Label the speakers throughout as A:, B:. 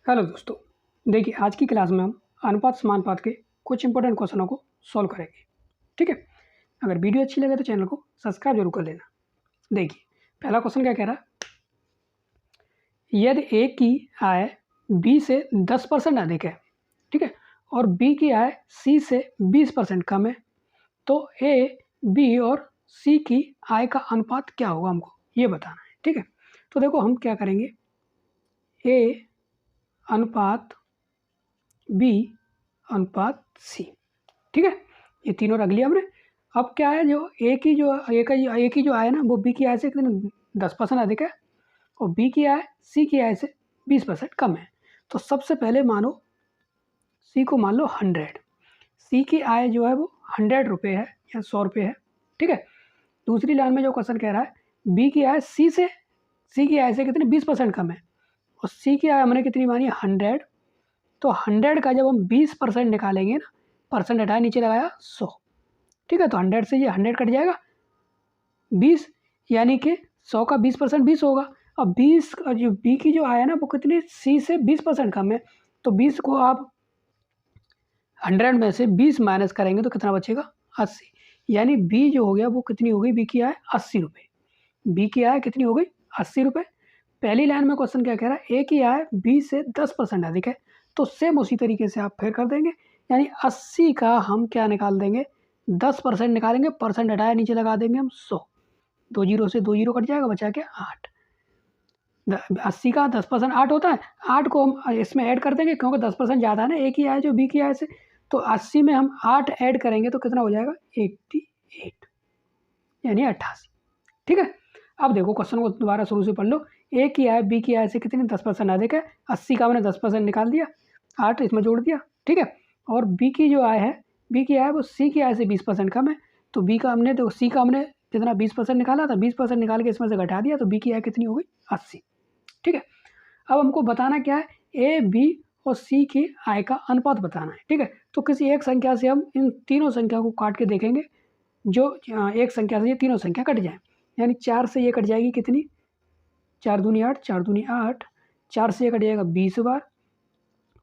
A: Hello दोस्तों, देखिए आज की क्लास में हम अनुपात समानुपात के कुछ इंपॉर्टेंट क्वेश्चनों को सॉल्व करेंगे। ठीक है, अगर वीडियो अच्छी लगे तो चैनल को सब्सक्राइब जरूर कर लेना। देखिए पहला क्वेश्चन क्या कह रहा है, यदि ए की आय बी से 10% अधिक है, ठीक है, और बी की आय सी से 20% कम है, तो ए बी और सी की आय का अनुपात क्या होगा, हमको ये बताना है। ठीक है, तो देखो हम क्या करेंगे, ए अनुपात बी अनुपात सी। ठीक है, ये तीनों रख लिया हमने। अब क्या है, जो ए की जो आय है ना, वो बी की आय से कितने 10% अधिक है, और बी की आय सी की आय से 20% कम है। तो सबसे पहले मानो सी को मान लो 100। सी की आय जो है वो 100 रुपये है या 100 रुपये है। ठीक है, दूसरी लाइन में जो क्वेश्चन कह रहा है, बी की आय सी की आय से कितनी 20% कम है, और सी की आय हमने कितनी मानी 100। तो 100 का जब हम 20% निकालेंगे ना, परसेंट हटाया नीचे लगाया 100। ठीक है, तो 100 से ये 100 कट जाएगा 20, यानी कि 100 का 20% 20 होगा। अब 20 जो बी की जो आय है ना, वो कितनी सी से 20% कम है, तो 20 को आप 100 में से 20 माइनस करेंगे तो कितना बचेगा 80, यानी बी जो हो गया वो कितनी हो गई, बी की आय 80 रुपये। बी की आय कितनी हो गई 80 रुपये। पहली लाइन में क्वेश्चन क्या कह रहा है, ए की आय बी से 10% अधिक है, तो सेम उसी तरीके से आप फिर कर देंगे, यानी 80 का हम क्या निकाल देंगे 10% निकालेंगे, परसेंट हटाया नीचे लगा देंगे हम 100। 2 जीरो से 2 जीरो कट जाएगा, बचा क्या 8। 80 का 10% 8 होता है, 8 को हम इसमें ऐड कर देंगे क्योंकि 10% ज़्यादा है ना ए की आय जो बी की आय से। तो 80 में हम 8 ऐड करेंगे तो कितना हो जाएगा 88, यानी 88। ठीक है, अब देखो क्वेश्चन को दोबारा शुरू से पढ़ लो। ए की आय बी की आय से कितनी 10% अधिक है, 80 का हमने 10% निकाल दिया, 8 इसमें जोड़ दिया। ठीक है, और बी की जो आय है, बी की आय वो सी की आय से 20% कम है, तो बी का हमने तो सी का हमने कितना 20% निकाला था, 20% निकाल के इसमें से घटा दिया, तो बी की आय कितनी हो गई 80। ठीक है, अब हमको बताना क्या है, ए बी और सी की आय का अनुपात बताना है। ठीक है, तो किसी एक संख्या से हम इन तीनों संख्या को काट के देखेंगे, जो एक संख्या से ये तीनों संख्या कट जाए, यानी 4 से ये कट जाएगी कितनी 4 दूनी 8, 4 दूनी 8, 4 से ये कट जाएगा 20 बार,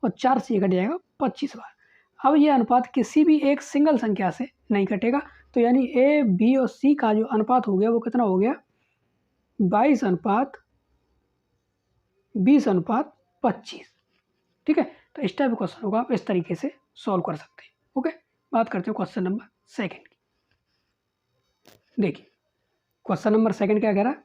A: और 4 से ये कट जाएगा 25 बार। अब ये अनुपात किसी भी एक सिंगल संख्या से नहीं कटेगा, तो यानी ए बी और सी का जो अनुपात हो गया वो कितना हो गया 22 अनुपात 20 अनुपात 25। ठीक है, तो इस टाइप क्वेश्चन को आप इस तरीके से सॉल्व कर सकते हैं। ओके, बात करते हैं क्वेश्चन नंबर सेकंड की। देखिए क्वेश्चन नंबर सेकंड क्या कह रहा है,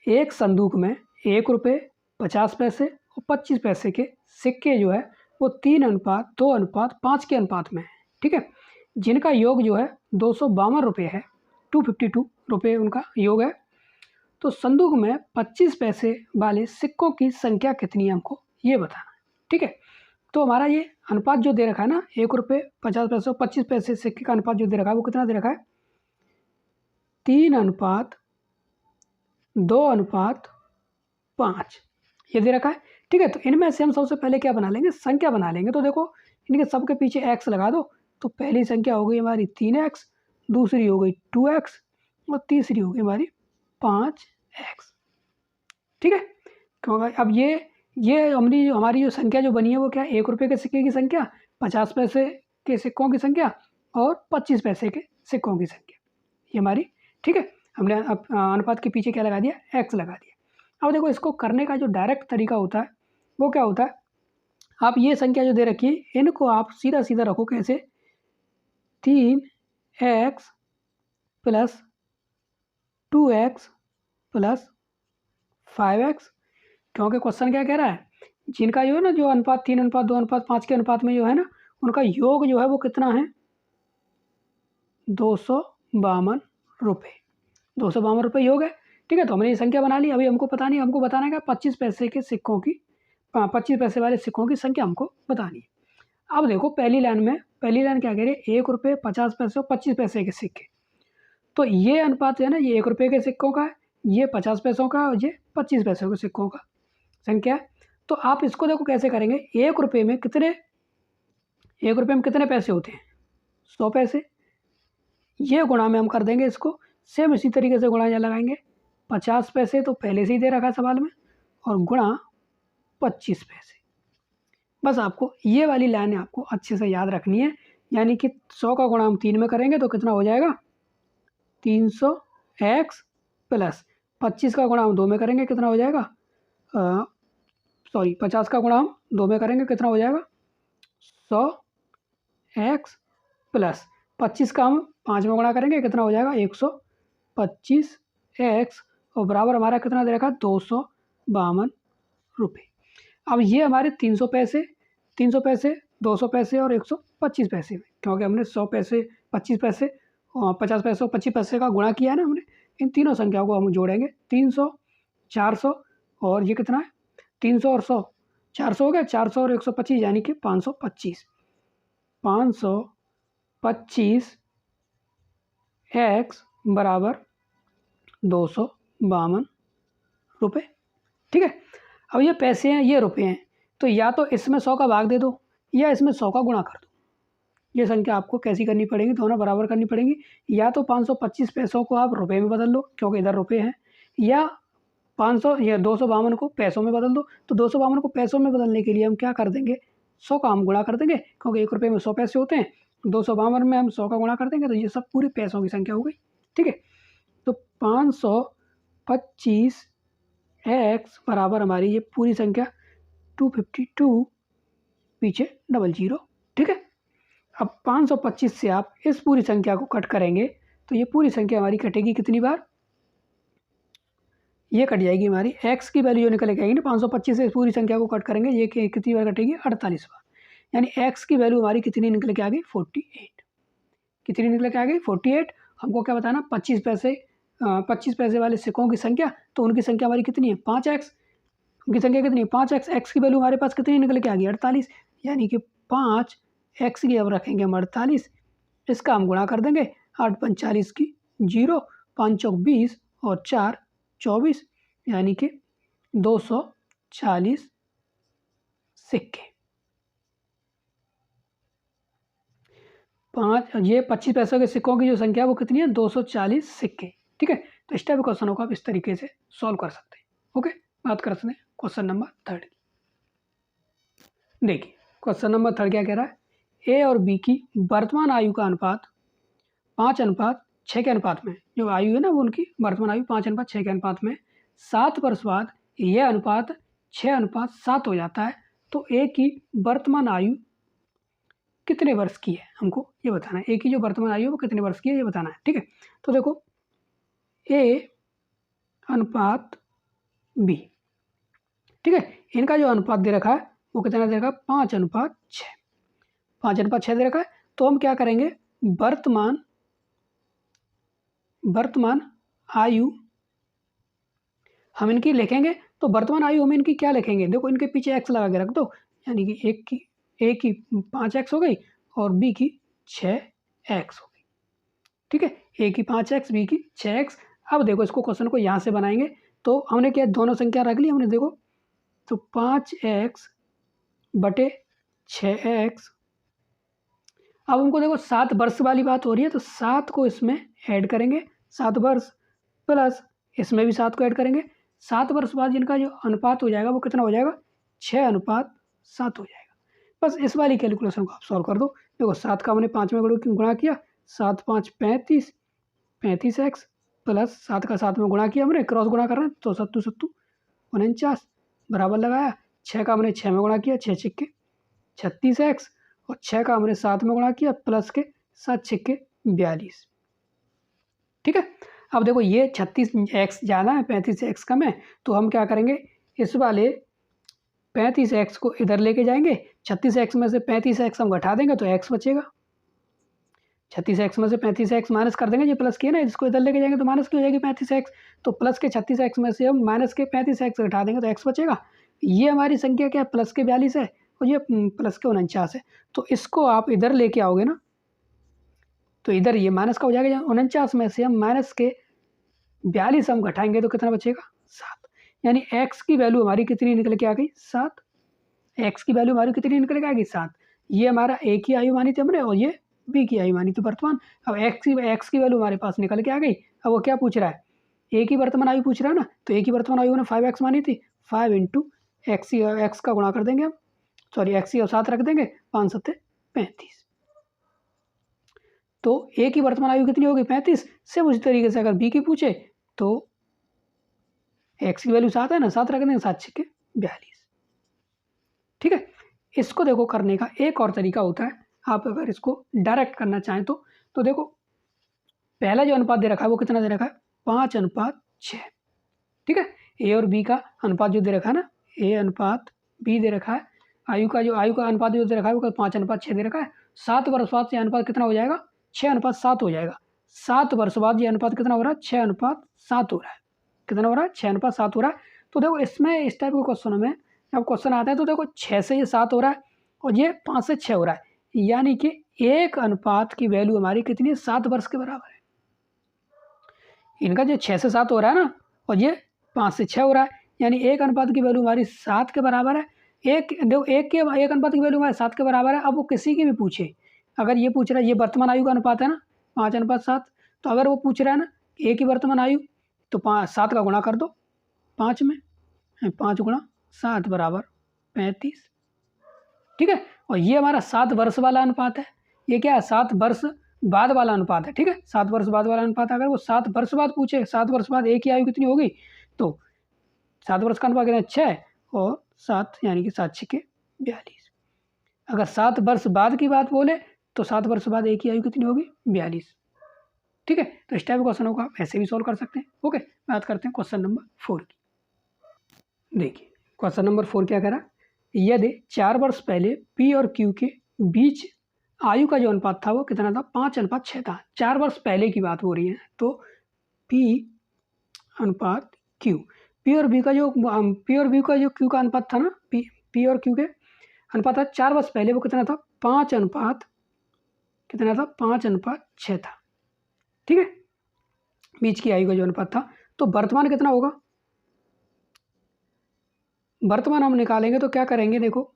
A: एक संदूक में 1 रुपये 50 पैसे और 25 पैसे के सिक्के जो है वो 3:2:5 के अनुपात में है। ठीक है, जिनका योग जो है 252 रुपये है, 252 रुपये उनका योग है। तो संदूक में 25 पैसे वाले सिक्कों की संख्या कितनी है, हमको ये बताना है। ठीक है, तो हमारा ये अनुपात जो दे रखा है ना, 1 रुपये 50 पैसे और 25 पैसे सिक्के का अनुपात जो दे रखा है वो कितना दे रखा है 3:2:5 ये दे रखा है। ठीक है, तो इनमें से हम सबसे पहले क्या बना लेंगे, संख्या बना लेंगे। तो देखो इनके सबके पीछे x लगा दो, तो पहली संख्या हो गई हमारी 3x, दूसरी हो गई 2x, और तीसरी हो गई हमारी 5x। ठीक है, क्योंकि अब ये हमारी जो संख्या जो बनी है वो क्या है, 1 रुपये के सिक्के की संख्या, 50 पैसे के सिक्कों की संख्या और 25 पैसे के सिक्कों की संख्या, ये हमारी। ठीक है, हमने अनुपात के पीछे क्या लगा दिया x लगा दिया। अब देखो इसको करने का जो डायरेक्ट तरीका होता है वो क्या होता है, आप ये संख्या जो दे रखी है इनको आप सीधा सीधा रखो कैसे, 3x + 2x + 5x। क्योंकि क्वेश्चन क्या कह रहा है, जिनका जो है ना, जो अनुपात 3:2:5 के अनुपात में जो है ना, उनका योग जो है वो कितना है 252 रुपये, 252 रुपये योग है। ठीक है, तो हमने ये संख्या बना ली। अभी हमको पता नहीं, हमको बताना है 25 पैसे के सिक्कों की, 25 पैसे वाले सिक्कों की संख्या हमको बतानी है। अब देखो पहली लाइन क्या कह रही है, 1 रुपये 50 पैसे और 25 पैसे के सिक्के। तो ये अनुपात है ना, ये 1 रुपये के सिक्कों का है, ये 50 पैसों का, और ये 25 पैसों के सिक्कों का संख्या है। तो आप इसको देखो कैसे करेंगे, 1 रुपये में कितने पैसे होते हैं 100 पैसे, ये गुणा में हम कर देंगे इसको, सेम इसी तरीके से गुणा लगाएंगे। 50 पैसे तो पहले से ही दे रखा है सवाल में, और गुणा 25 पैसे। बस आपको ये वाली लाइन आपको अच्छे से याद रखनी है, यानी कि 100 का गुणा हम 3 में करेंगे तो कितना हो जाएगा 300x प्लस 25 का गुणा हम 2 में करेंगे कितना हो जाएगा 50 का गुणा हम 2 में करेंगे कितना हो जाएगा 100x प्लस 25 का हम 5 में गुणा करेंगे कितना हो जाएगा 125x और बराबर हमारा कितना दे रखा है 252 रुपये। अब ये हमारे 300 पैसे 200 पैसे और 125 पैसे में, क्योंकि हमने 100 पैसे 25 पैसे और 50 पैसे और 25 पैसे का गुणा किया है ना हमने, इन तीनों संख्याओं को हम जोड़ेंगे 300 400 और ये कितना है 300 और 100 400 हो गया 400 और 125 यानी कि 525 x बराबर 252 रुपये। ठीक है, अब ये पैसे हैं ये रुपये हैं, तो या तो इसमें 100 का भाग दे दो या इसमें 100 का गुणा कर दो। ये संख्या आपको कैसी करनी पड़ेगी, दोनों बराबर करनी पड़ेगी। या तो 525 पैसों को आप रुपये में बदल लो क्योंकि इधर रुपये हैं, या 500 या 252 को पैसों में बदल दो। तो 252 को पैसों में बदलने के लिए हम क्या कर देंगे 100 का हम गुणा कर देंगे, क्योंकि 1 रुपये में 100 पैसे होते हैं। 252 में हम 100 का गुणा कर देंगे तो ये सब पूरी पैसों की संख्या हो गई। ठीक है, तो 525x बराबर हमारी ये पूरी संख्या 252 पीछे 00। ठीक है, अब 525 से आप इस पूरी संख्या को कट करेंगे तो ये पूरी संख्या हमारी कटेगी कितनी बार, ये कट जाएगी हमारी x की वैल्यू जो निकल के आएगी ना 525 से इस पूरी संख्या को कट करेंगे ये कितनी बार कटेगी 48 बार, यानी x की वैल्यू हमारी कितनी निकल के आ गई 48। कितनी निकल के आ गई 48। हमको क्या बताना 25 पैसे वाले सिक्कों की संख्या, तो उनकी संख्या हमारी कितनी है 5x, उनकी संख्या कितनी है 5x, x की वैल्यू हमारे पास कितनी निकल के आ गई 48, यानी कि 5x की अब रखेंगे हम 48, इसका हम गुणा कर देंगे 8 × 45 की 0, 5 × 20 और 4 24, यानी कि 240 सिक्के। ये 25 पैसों के सिक्कों की जो संख्या है वो कितनी है 240 सिक्के। ठीक है, तो इस टाइप क्वेश्चनों को आप इस तरीके से सॉल्व कर सकते हैं। ओके, बात करते हैं क्वेश्चन नंबर 3 की। देखिए क्वेश्चन नंबर 3 क्या कह रहा है, ए और बी की वर्तमान आयु का अनुपात 5:6 के अनुपात में, जो आयु है ना वो उनकी वर्तमान आयु 5:6 के अनुपात में 7 वर्ष बाद यह अनुपात 6:7 हो जाता है, तो ए की वर्तमान आयु कितने वर्ष की है हमको ये बताना है। ए की जो वर्तमान आयु है वो कितने वर्ष की है ये बताना है। ठीक है, तो देखो ए अनुपात बी, ठीक है, इनका जो अनुपात दे रखा है वो कितना दे रखा है 5:6, 5:6 दे रखा है। तो हम क्या करेंगे वर्तमान आयु हम इनकी लिखेंगे, तो वर्तमान आयु हम इनकी क्या लिखेंगे, देखो इनके पीछे x लगा के रख दो, यानी कि ए की 5x हो गई और बी की 6x हो गई। ठीक है, ए की 5x बी की 6x। अब देखो इसको क्वेश्चन को यहाँ से बनाएंगे, तो हमने क्या दोनों संख्या रख ली हमने, देखो तो 5x बटे 6x। अब हमको देखो 7 वर्ष वाली बात हो रही है, तो 7 को इसमें ऐड करेंगे, 7 वर्ष प्लस इसमें भी 7 को ऐड करेंगे। 7 वर्ष बाद जिनका जो अनुपात हो जाएगा वो कितना हो जाएगा 6:7 हो जाएगा। बस इस वाली कैलकुलेशन को आप सॉल्व कर दो। देखो 7 का हमने 5 में गुणा किया, 7 × 5 = 35x प्लस 7 का 7 में गुणा किया हमने, क्रॉस गुणा कर रहे हैं तो 7 × 7 = 49 बराबर लगाया। 6 का हमने 6 में गुणा किया, 6 × 6 = 36x और 6 का हमने 7 में गुणा किया प्लस के 7 × 6 = 42। ठीक है, अब देखो ये 36x ज़्यादा है 35x कम है, तो हम क्या करेंगे इस वाले 35x को इधर लेके जाएंगे, 36x में से 35x हम घटा देंगे तो x बचेगा। 36x में से 35x माइनस कर देंगे, ये प्लस किया ना, इसको इधर लेके जाएंगे तो माइनस की हो जाएगी 35x, तो प्लस के 36x में से हम माइनस के 35x घटा देंगे तो x बचेगा। ये हमारी संख्या क्या है प्लस के 42 है और ये प्लस के 49 है, तो इसको आप इधर लेके आओगे ना तो इधर ये माइनस का हो जाएगा। 49 में से हम माइनस के 42 हम घटाएंगे तो कितना बचेगा 7, यानी x की वैल्यू हमारी कितनी निकल के आ गई 7। x की वैल्यू हमारी कितनी निकल के आ गई 7। ये हमारा a की आयु मानी थी हमने और ये b की आयु मानी थी वर्तमान। अब x की वैल्यू हमारे पास निकल के आ गई। अब वो क्या पूछ रहा है a की वर्तमान आयु पूछ रहा है ना, तो a की वर्तमान आयु ने 5x मानी थी, 5 × x का गुणा कर देंगे हम, सॉरी एक्स की 7 रख देंगे, 5 7 35। तो ए की वर्तमान आयु कितनी होगी 35। से उसी तरीके से अगर बी की पूछे तो एक्स की वैल्यू 7 है ना, 7 रख देंगे, 7 6 42। ठीक है, इसको देखो करने का एक और तरीका होता है। आप अगर इसको डायरेक्ट करना चाहें तो देखो पहला जो अनुपात दे रखा है वो कितना दे रखा है 5:6। ठीक है, ए और बी का अनुपात जो दे रखा है ना, ए अनुपात बी दे रखा है, आयु का अनुपात जो दे रखा है वो 5:6 दे रखा है। 7 वर्ष बाद ये अनुपात कितना हो जाएगा 6:7 हो जाएगा। 7 वर्ष बाद ये अनुपात कितना हो रहा है 6:7 हो रहा है। कितना हो रहा है 6:7 हो रहा है। तो देखो इसमें इस टाइप के क्वेश्चनों में जब क्वेश्चन आता है तो देखो 6 से ये 7 हो रहा है और ये 5 से 6 हो रहा है, यानी कि एक अनुपात की वैल्यू हमारी कितनी है 7 वर्ष के बराबर है। इनका जो 6 से 7 हो रहा है ना और ये 5 से 6 हो रहा है, यानी एक अनुपात की वैल्यू हमारी 7 के बराबर है। एक अनुपात की वैल्यू हमारे 7 के बराबर है। अब वो किसी की भी पूछे, अगर ये पूछ रहा है, ये वर्तमान आयु का अनुपात है ना 5:7, तो अगर वो पूछ रहा है ना ए की वर्तमान आयु तो 7 का गुणा कर दो 5 में, 5 × 7 = 35। ठीक है, और ये हमारा 7 वर्ष वाला अनुपात है। ये क्या है 7 वर्ष बाद वाला अनुपात है। ठीक है, 7 वर्ष बाद वाला अनुपात, अगर वो 7 वर्ष बाद पूछे 7 वर्ष बाद ए की आयु कितनी होगी तो 7 वर्ष का अनुपात कितना 6 और 7, यानी कि 7 6 42। अगर 7 वर्ष बाद की बात बोले तो 7 वर्ष बाद ए की आयु कितनी होगी 42। ठीक है, तो इस टाइप क्वेश्चनों को आप ऐसे भी सॉल्व कर सकते हैं। ओके, बात करते हैं क्वेश्चन नंबर 4 की। देखिए क्वेश्चन नंबर 4 क्या कह रहा है, यदि 4 वर्ष पहले पी और क्यू के बीच आयु का जो अनुपात था वो कितना था 5:6 था। 4 वर्ष पहले की बात हो रही है, तो पी अनुपात क्यू, पी और बी का जो क्यू का अनुपात था ना, पी और क्यू के अनुपात था 4 वर्ष पहले वो कितना था 5:6 था। ठीक है, बीच की आयु का जो अनुपात था। तो वर्तमान कितना होगा, वर्तमान हम निकालेंगे तो क्या करेंगे, देखो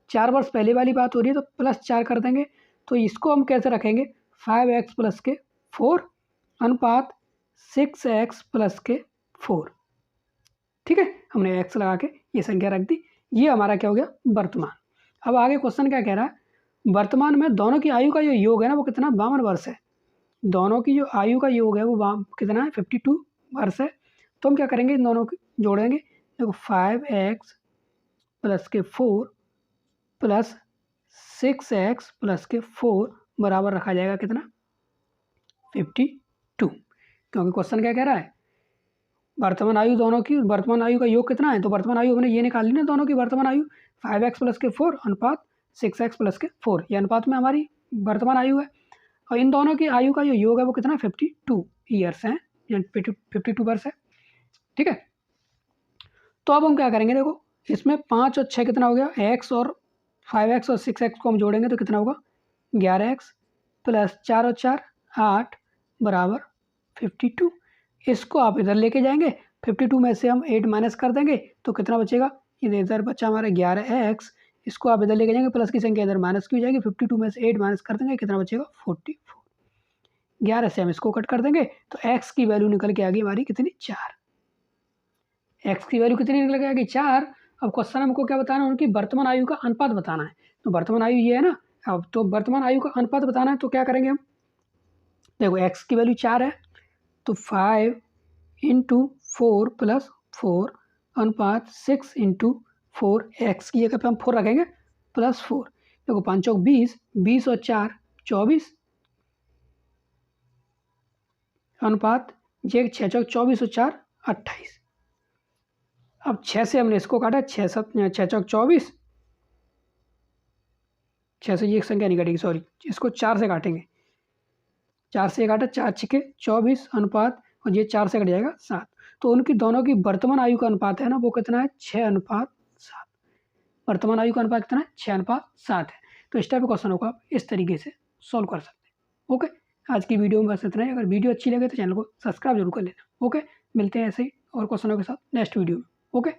A: 4 वर्ष पहले वाली बात हो रही है तो +4 कर देंगे। तो इसको हम कैसे रखेंगे 5x + 4 अनुपात 6x + 4। ठीक है, हमने x लगा के ये संख्या रख दी। ये हमारा क्या हो गया वर्तमान। अब आगे क्वेश्चन क्या कह रहा है, वर्तमान में दोनों की आयु का जो योग है ना वो कितना 52 वर्ष है। दोनों की जो आयु का योग है वो कितना है 52 वर्ष है। तो हम क्या करेंगे इन दोनों को जोड़ेंगे। देखो 5x + 4 + 6x + 4 बराबर रखा जाएगा कितना 52। क्योंकि क्वेश्चन क्या कह रहा है वर्तमान आयु, दोनों की वर्तमान आयु का योग कितना है, तो वर्तमान आयु हमने ये निकाल ली ना, दोनों की वर्तमान आयु 5x + 4 अनुपात 6x + 4, ये अनुपात में हमारी वर्तमान आयु है। और इन दोनों की आयु का जो योग है वो कितना 52 ईयर्स है, 52 वर्ष है। ठीक है, तो अब हम क्या करेंगे, देखो इसमें 5 और 6 कितना हो गया, x और 5x और 6x को हम जोड़ेंगे तो कितना होगा 11x + 4 और 4 8 = 52। इसको आप इधर लेके जाएंगे, 52 में से हम 8 माइनस कर देंगे तो कितना बचेगा, ये इधर बचा हमारा 11x, इसको आप इधर लेके जाएंगे, प्लस की संख्या इधर माइनस की हो जाएगी, 52 में से 8 माइनस कर देंगे, कितना बचेगा 44। 11 से हम इसको कट कर देंगे तो x की वैल्यू निकल के आ गई हमारी कितनी 4। x की वैल्यू कितनी निकल के आ गई 4। अब क्वेश्चन हमको क्या बताना है, उनकी वर्तमान आयु का अनुपात बताना है। तो वर्तमान आयु ये है ना, अब तो वर्तमान आयु का अनुपात बताना है तो क्या करेंगे हम, देखो x की वैल्यू 4 है तो 5 × 4 + 4 अनुपात 6 × 4, x की जगह पे हम 4 रखेंगे +4। देखो 5 चौक 20, 20 और 4 24 अनुपात ये 6 चौक 24 और 4 28। अब 6 से हमने इसको काटा, 6 चौक 24, 6 से ये एक संख्या नहीं कटेगी, सॉरी इसको 4 से काटेंगे, 4 से काटा 4 6 24 अनुपात और ये 4 से कट जाएगा 7। तो उनकी दोनों की वर्तमान आयु का अनुपात है ना वो कितना है 6:7। वर्तमान आयु का अनुपात कितना है 6:7 है। तो इस टाइप के क्वेश्चनों को आप इस तरीके से सॉल्व कर सकते हैं। ओके, आज की वीडियो में बस इतना ही। अगर वीडियो अच्छी लगे तो चैनल को सब्सक्राइब जरूर कर लेना। ओके, मिलते हैं ऐसे ही और क्वेश्चनों के साथ नेक्स्ट वीडियो में। ओके।